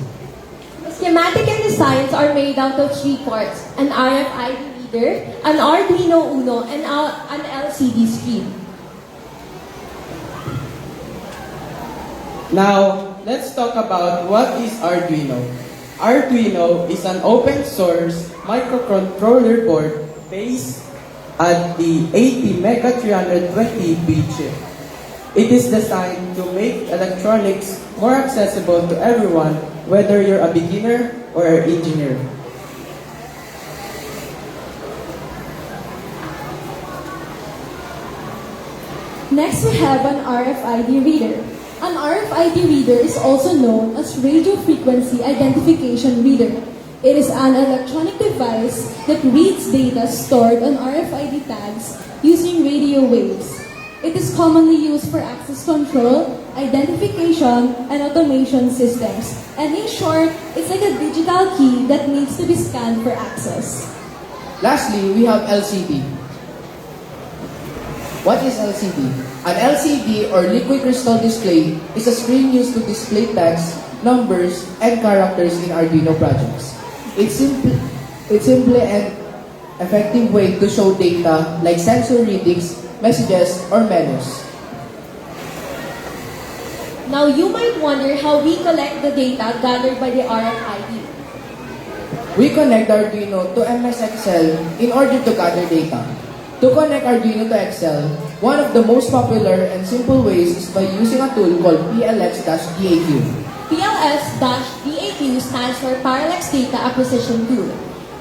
Schematic and designs are made out of 3 parts: an RFID reader, an Arduino Uno, and an LCD screen. Now, let's talk about what is Arduino. Arduino is an open source microcontroller board based at the ATmega320B chip. It is designed to make electronics more accessible to everyone, whether you're a beginner or an engineer. Next, we have an RFID reader. An RFID reader is also known as radio frequency identification reader. It is an electronic device that reads data stored on RFID tags using radio waves. It is commonly used for access control, identification, and automation systems. And in short, it's like a digital key that needs to be scanned for access. Lastly, we have LCD. What is LCD? An LCD or liquid crystal display is a screen used to display text, numbers, and characters in Arduino projects. It's simply an effective way to show data like sensor readings, messages, or menus. Now you might wonder how we collect the data gathered by the RFID. We connect Arduino to MS Excel in order to gather data. To connect Arduino to Excel, one of the most popular and simple ways is by using a tool called PLX-DAQ. PLX-DAQ stands for Parallax Data Acquisition Tool.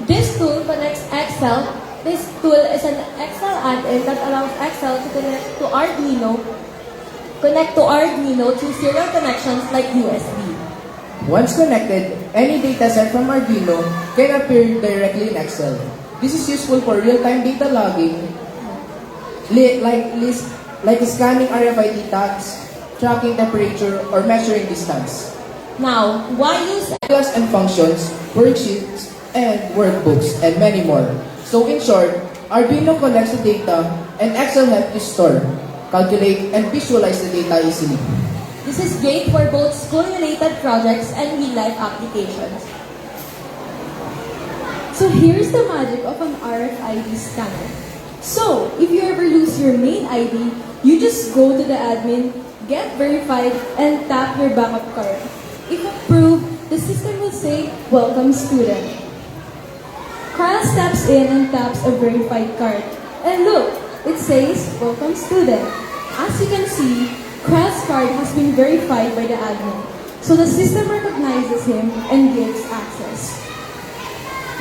This tool connects Excel. This tool is an Excel add-in that allows Excel to connect to Arduino through serial connections like USB. Once connected, any data set from Arduino can appear directly in Excel. This is useful for real-time data logging, like scanning RFID tags, tracking temperature, or measuring distance. Now, why use Class and functions, worksheets, and workbooks, and many more. So in short, Arduino collects the data, and Excel helps you store, calculate, and visualize the data easily. This is great for both school-related projects and real-life applications. So here's the magic of an RFID scanner. So, if you ever lose your main ID, you just go to the admin, get verified, and tap your backup card. If approved, the system will say, "Welcome student." Carl steps in and taps a verified card. And look, it says, "Welcome student." As you can see, Krell's card has been verified by the admin, so the system recognizes him and gives access.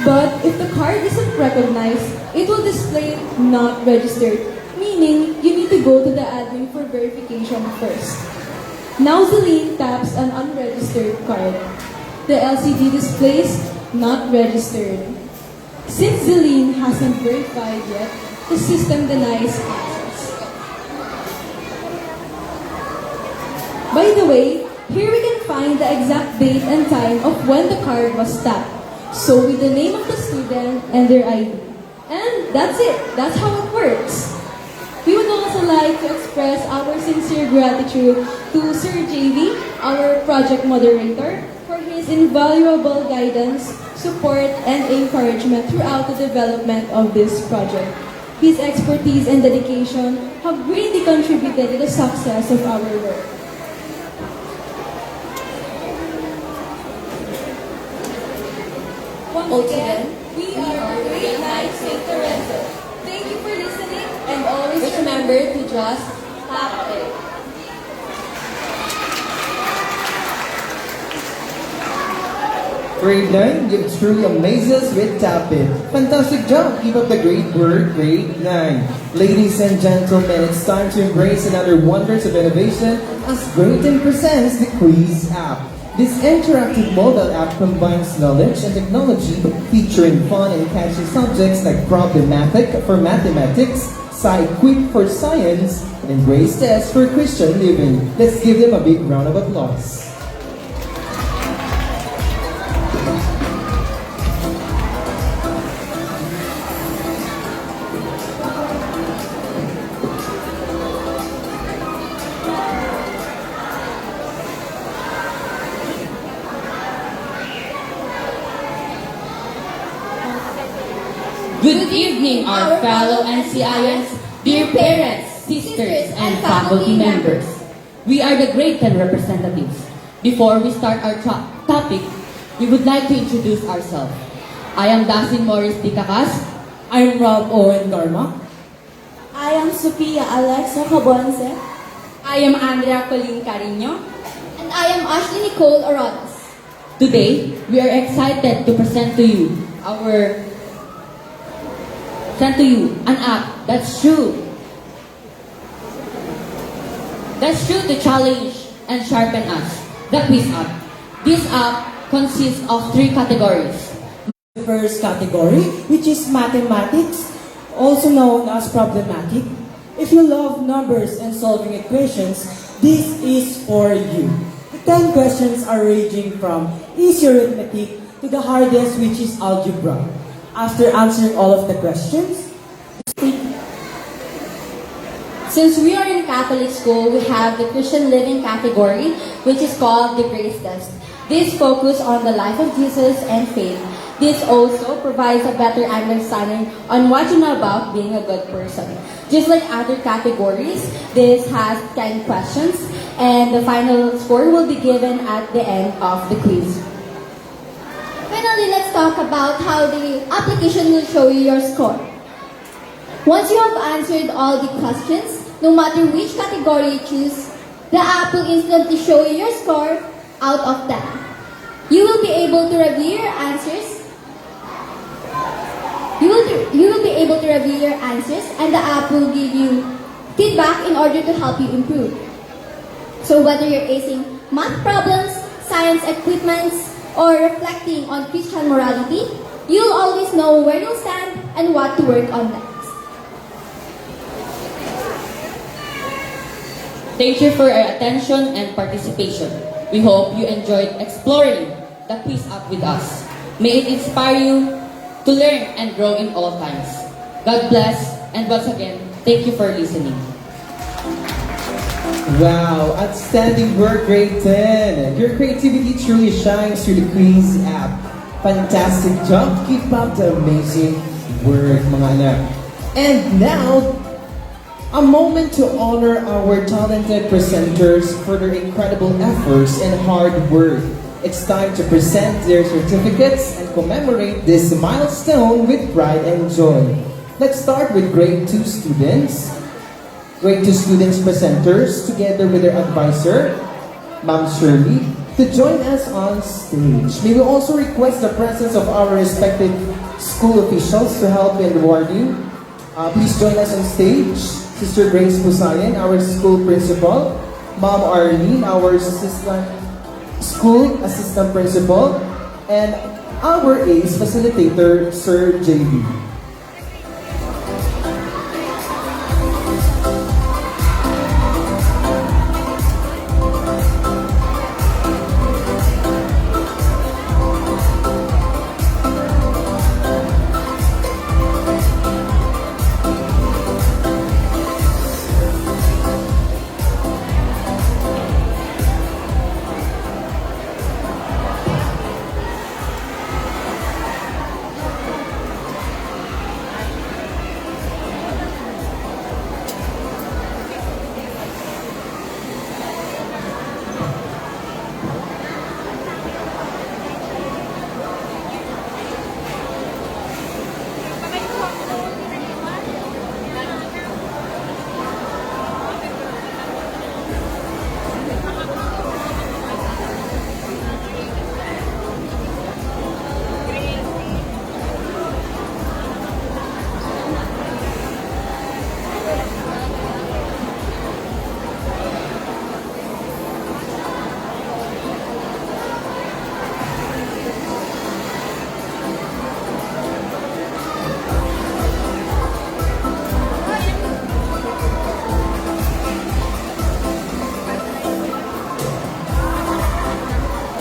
But if the card isn't recognized, it will display not registered, meaning you need to go to the admin for verification first. Now Celine taps an unregistered card. The LCD displays not registered. Since Celine hasn't verified yet, the system denies access. By the way, here we can find the exact date and time of when the card was tapped. So with the name of the student and their ID. And that's it. That's how it works. We would also like to express our sincere gratitude to Sir JV, our project moderator, for his invaluable guidance, support, and encouragement throughout the development of this project. His expertise and dedication have greatly contributed to the success of our work. Once again, we are Grade 9 St. Teresa. Thank you for listening and always remember to just tap it. Grade 9, you truly amaze us with Tap It. Fantastic job! Keep up the great work, Grade 9. Ladies and gentlemen, it's time to embrace another wonders of innovation as Grade 10 presents the Quiz app. This interactive mobile app combines knowledge and technology, featuring fun and catchy subjects like Problematic for mathematics, Sci-Quick for science, and Embrace Test for Christian living. Let's give them a big round of applause. Good evening, our fellow NCIans, dear parents, sisters, and faculty members. We are the Grade 10 representatives. Before we start our topic, we would like to introduce ourselves. I am Dasin Morris Dicacas. I am Rob Owen Garma. I am Sophia Alexa Cabonce. I am Andrea Colleen Carino. And I am Ashley Nicole Orones. Today, we are excited to present to you an app that's true to challenge and sharpen us, the Quiz app. This app consists of 3 categories. The first category, which is mathematics, also known as problematic. If you love numbers and solving equations, this is for you. The 10 questions are ranging from easy arithmetic to the hardest, which is algebra. After answering all of the questions, Since we are in Catholic school, we have the Christian living category, which is called the Grace Test. This focuses on the life of Jesus and faith. This also provides a better understanding on what you know about being a good person. Just like other categories, this has 10 questions, and the final score will be given at the end of the quiz. Finally, let's talk about how the application will show you your score. Once you have answered all the questions, no matter which category you choose, the app will instantly show you your score out of 10. You will be able to review your answers. You will be able to review your answers, and the app will give you feedback in order to help you improve. So whether you're acing math problems, science equipments, or reflecting on Christian morality, you'll always know where you'll stand and what to work on next. Thank you for your attention and participation. We hope you enjoyed exploring the Quiz app with us. May it inspire you to learn and grow in all times. God bless, and once again, thank you for listening. Wow, outstanding work, Grade 10. Your creativity truly shines through the Quiz app. Fantastic job. Keep up the amazing work, mga anak. And now, a moment to honor our talented presenters for their incredible efforts and hard work. It's time to present their certificates and commemorate this milestone with pride and joy. Let's start with Grade 2 students. Grade 2 students presenters, together with their advisor, Ma'am Shirley, to join us on stage. May we also request the presence of our respected school officials to help in rewarding. Please join us on stage. Sister Grace Pusayan, our school principal, Ma'am Arlene, our school assistant principal, and our ACE facilitator, Sir JB.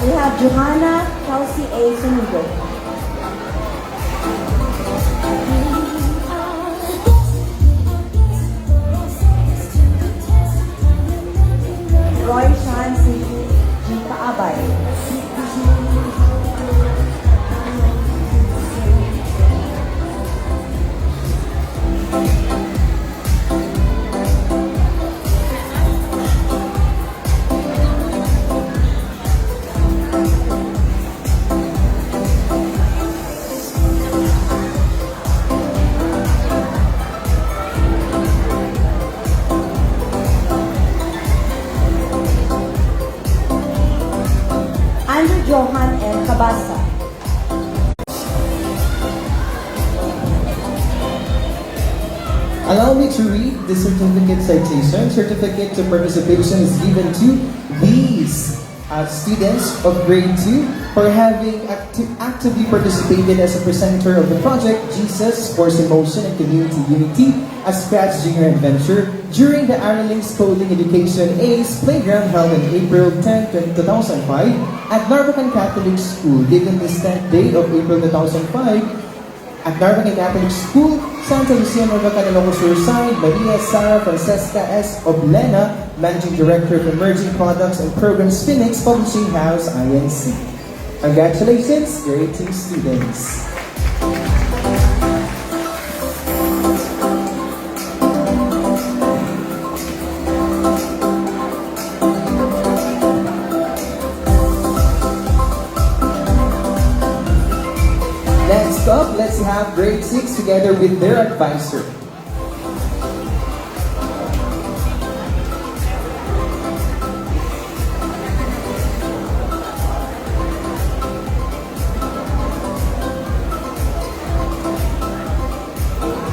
We have Johanna Kelsey A. Sunigo. Roy Sean C. G. Kaabay. Andrew Johan M. Cabasa. Allow me to read the certificate citation. Certificate to participation is given to these students of grade 2 for having actively participated as a presenter of the project Jesus, Force in Motion and Community Unity, a Scratch Junior Adventure during the Aralings Coding Education ACE Playground held on April 10, 2005 at Narvacan Catholic School. Given this 10th day of April 2005, at Narvacan Catholic School, Santa Lucia, Narvacan, Ilocos signed Maria Sara Francesca S. Oblena, Managing Director of Emerging Products and Programs, Phoenix Publishing House, INC. Congratulations, grade 2 students. Next up, let's have grade 6 together with their advisor.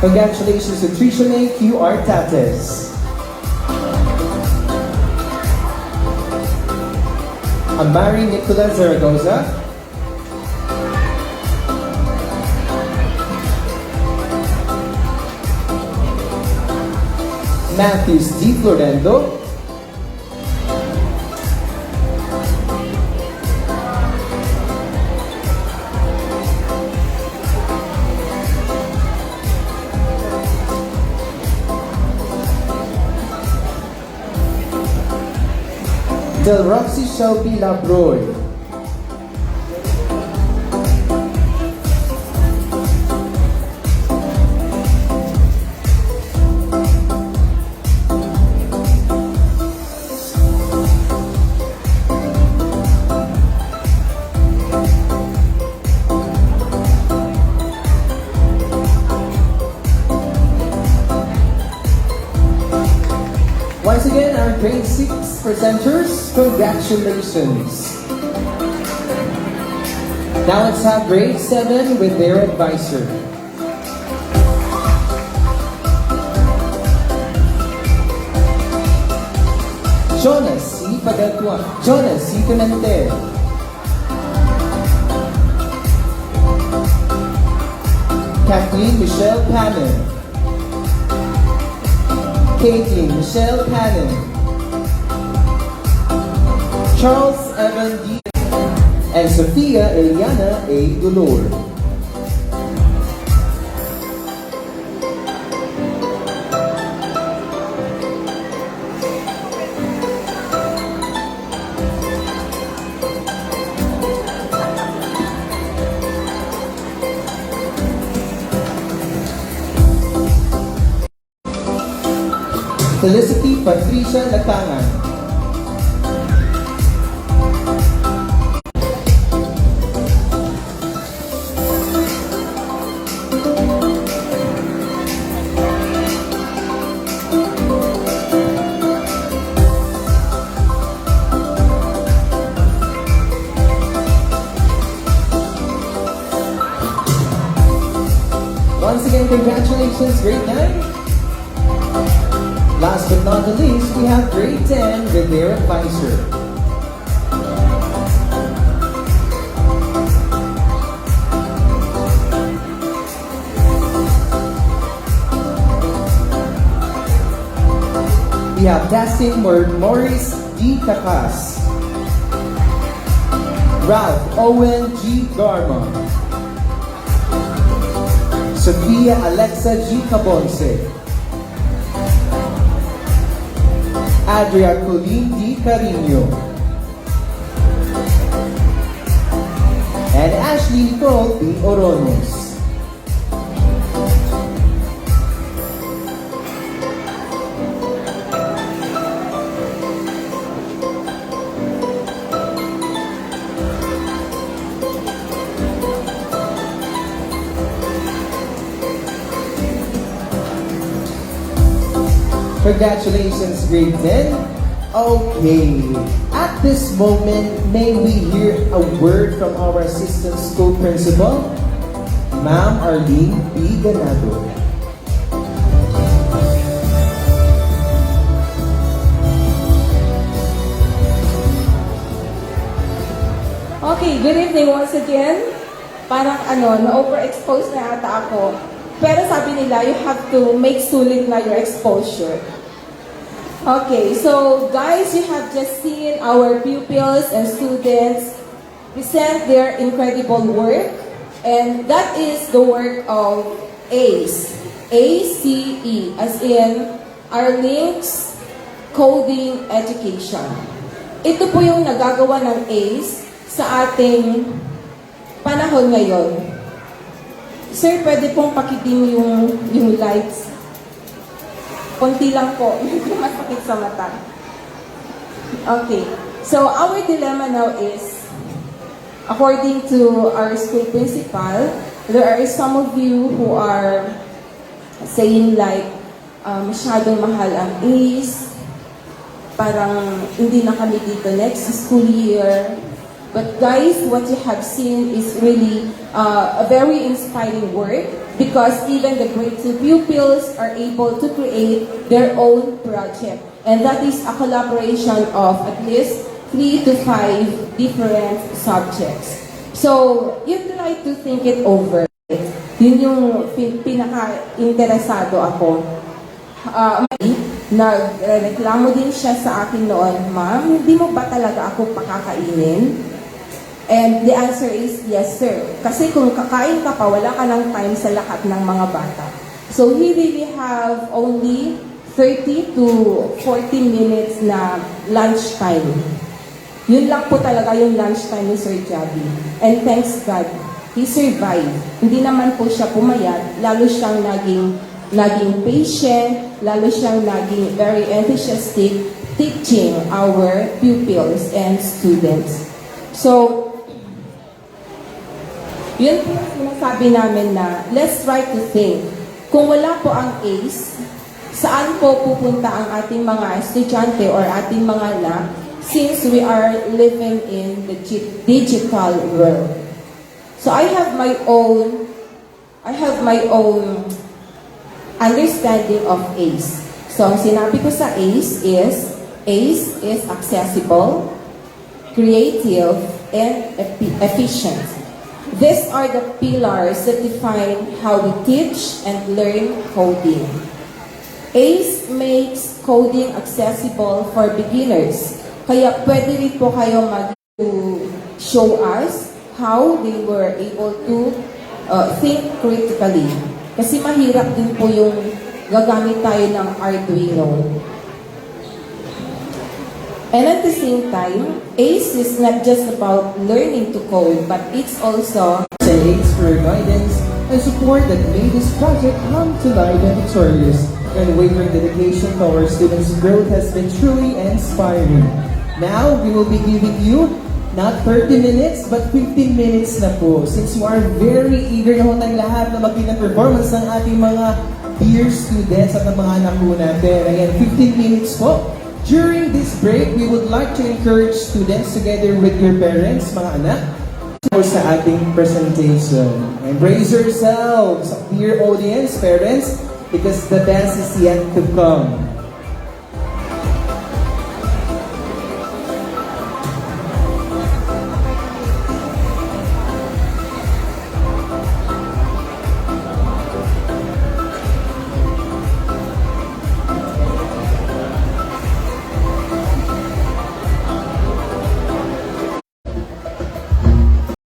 Congratulations to Trishane QR Tates. Amari Nicola Zaragoza. Matthews D. Florendo. Del Roxy Shelby Labroy. Once again, our grade 6 presenters, congratulations. Now let's have grade 7 with their advisor. Jonas C. Pagatuan. Jonas C. Pimentel. Kathleen Michelle Pannon. Caitlin Michelle Pannon. Charles Evan D. and Sofia Eliana A. Dolor. Felicity Patricia Latangan. Once again, congratulations, grade 9. Last but not the least, we have grade 10 with their advisor. We have Dustin Morris D. Takas, Ralph Owen G. Garma, Sophia Alexa G. Cabonce, Adria Colleen D. Carino, and Ashley Nicole D. Oronos. Congratulations, grade 10. Okay, at this moment, may we hear a word from our assistant school principal, Ma'am Arlene B. Ganado. Okay, good evening once again. Parang na-overexpose na ata ako. Pero sabi nila, you have to make sulit na your exposure. Okay, so guys, you have just seen our pupils and students present their incredible work. And that is the work of ACE. ACE, as in Arlene's Coding Education. Ito po yung nagagawa ng ACE sa ating panahon ngayon. Sir, pwede pong pakitim yung lights. Konti lang po, hindi masakit sa mata. Okay, so our dilemma now is, according to our school principal, there are some of you who are saying like, masyadong mahal ang ACE, parang hindi na kami dito next school year. But guys, what you have seen is really a very inspiring work because even the grade 2 pupils are able to create their own project. And that is a collaboration of at least 3 to 5 different subjects. So, you try to think it over. Yun yung pinaka-interesado ako. Nagreklamo din siya sa akin noon, Ma'am, hindi mo ba talaga ako pakakainin? And the answer is, yes sir. Kasi kung kakain ka pa, wala ka ng time sa lahat ng mga bata. So he really have only 30 to 40 minutes na lunch time. Yun lang po talaga yung lunch time ni Sir Javi. And thanks God, he survived. Hindi naman po siya pumayat, lalo siyang naging patient, lalo siyang naging very enthusiastic teaching our pupils and students. So, yun po yung sinasabi namin na let's try to think. Kung wala po ang ACE, Saan po pupunta ang ating mga estudyante or ating mga anak since we are living in the digital world. So I have my own understanding of ACE. So ang sinabi ko sa ACE is accessible, creative, and efficient. These are the pillars that define how we teach and learn coding. ACE makes coding accessible for beginners. Kaya pwede rin po kayo show us how they were able to think critically. Kasi mahirap din po yung gagamit tayo ng Arduino. And at the same time, ACE is not just about learning to code, but it's also Thanks for your guidance and support that made this project come to life and victorious. Your unwavering dedication to our students' growth has been truly inspiring. Now, we will be giving you not 30 minutes, but 15 minutes na po. Since you are very eager na ho tayong lahat na makita performance ng ating mga dear students at ng mga anak po natin. Again, 15 minutes po. During this break, we would like to encourage students together with your parents, mga anak, sa ating presentation. Embrace yourselves, dear audience, parents, because the best is yet to come.